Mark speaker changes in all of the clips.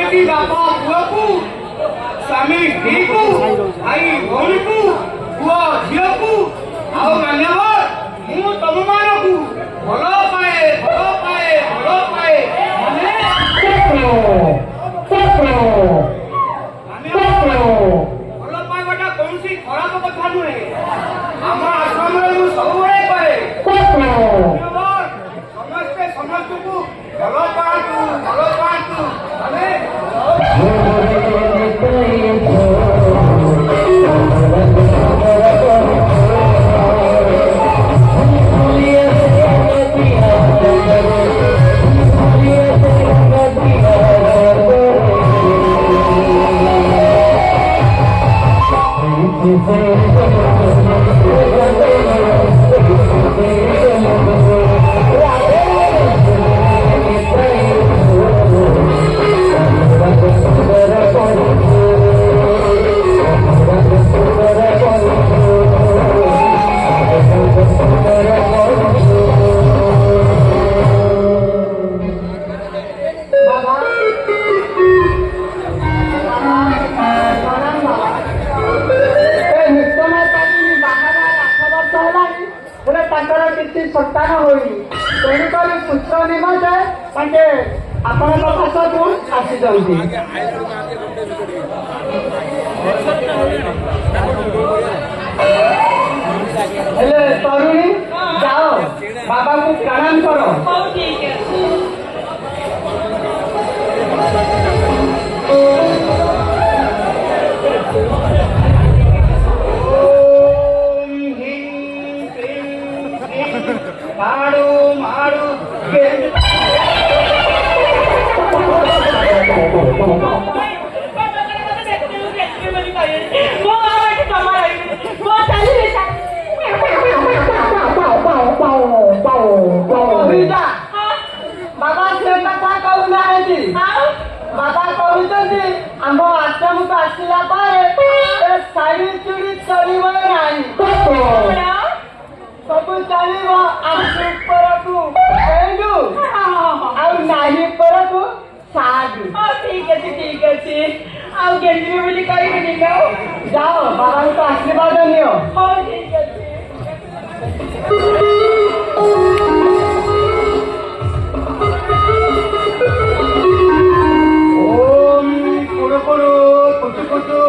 Speaker 1: ଯେମିତିକି ବାପା ପୁଅକୁ, ସ୍ୱାମୀ ସ୍ତ୍ରୀକୁ, ଭାଇ ଭଉଣୀକୁ, ପୁଅ ଝିଅକୁ, ଆଉ ମାନ୍ୟବର ମୁଁ ତମମାନଙ୍କୁ ଭଲ ପାଏ ଭଲ ପାଏ ଭଲ ପାଏ। ଭଲ ପାଇବାଟା କୌଣସି ଖରାପ କଥା ନୁହେଁ। ଆମ ଆଶ୍ରମରେ ମୁଁ ସବୁବେଳେ କହେ ସମସ୍ତେ ସମସ୍ତଙ୍କୁ ଭଲ ପାଆନ୍ତୁ ଭଲ ପାଆନ୍ତୁ।
Speaker 2: ସନ୍ତାନ ହୋଇନି ତେଣୁକରି ପୁତ୍ର ନିମନ୍ତେ ତାଙ୍କେ ଆପଣଙ୍କ ପାଖକୁ ଆସିଛନ୍ତି। ହେଲେ ତରୁଣୀ ଯାଅ ବାବାଙ୍କୁ ପ୍ରଣାମ କର।
Speaker 1: मारू मारू
Speaker 2: बाबा से कथा कहूना बाबा कहते आम आश्रम को आसला शाढ़ी चूड़ी चलव नहीं सब चलो परकू आही परकू साधु।
Speaker 3: ठीक अच्छे आउ गेंजी बोली करेंगे
Speaker 2: जाओ बाबा को आशीर्वाद नियो।
Speaker 3: ठीक अच्छे
Speaker 1: ओम कुरु कुरु कुचु कुचु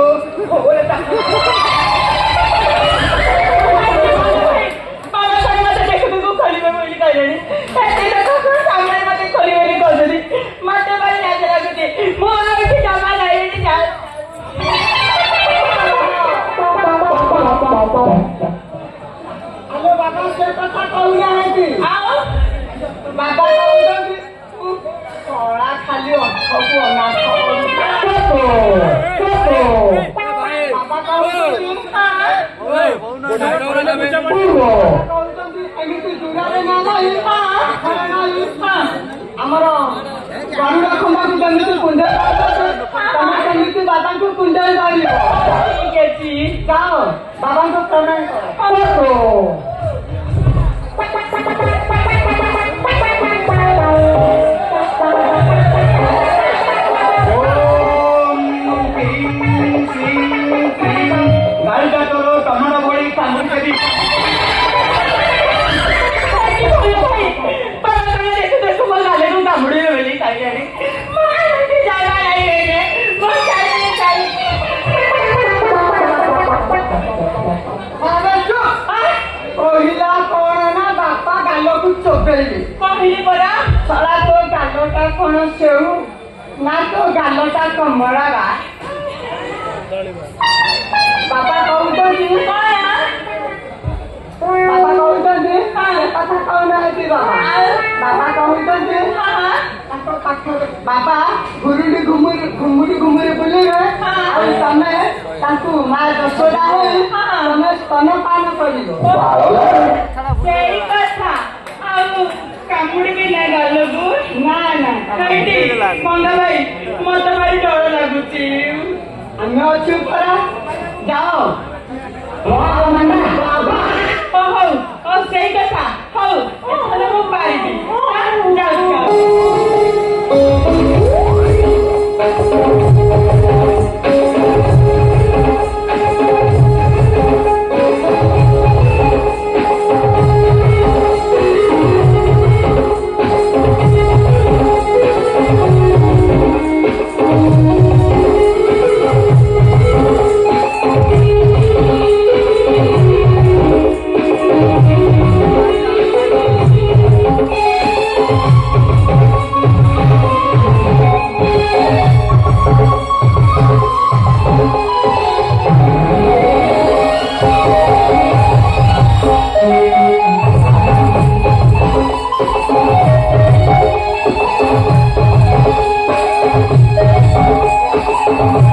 Speaker 2: बाबा से कथा कहूना बाबा कला खाली अर्थकू अनाथ आमर गरुड़ खंभा को जमी कुंडे तमें सेमती बाबा को कुंडे जाओ बाबा को प्रणाम करो।
Speaker 1: गाड़ीटा करो तमर भली कामुड़ी करी
Speaker 2: कहला कौन ना बापा गाल को चोबेली
Speaker 3: कहली परा
Speaker 2: सला तो गालटा कौन सेऊ ना तो गालटा कमरा बा बाबा कहते बाबा कहते कथा कहना है बाबा कहते बाबा घुरुड़ी घुमुरी घुमुरी बुलेबे तमे तांकू माँ यशोदा हो तमे स्तनपान करियो
Speaker 3: सेही कथा आउ कामुड़ी भी ना गालगु
Speaker 2: ना ना
Speaker 3: कहिटी मंगा भाई मते भाई डर लागुची
Speaker 2: आमे अच्छे परा जाओ
Speaker 3: सेही कथा हौ एथले मु पारिबी जाऊ जाऊ
Speaker 2: रे